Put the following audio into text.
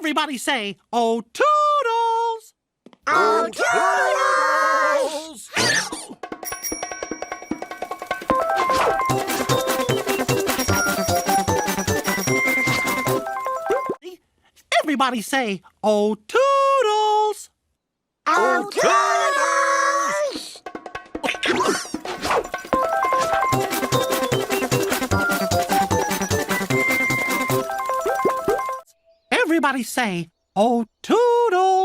Everybody say, "Oh, Toodles!" Oh, Toodles! Everybody say, "Oh, Toodles!" Oh, Toodles! Everybody say, "Oh, Toodles!"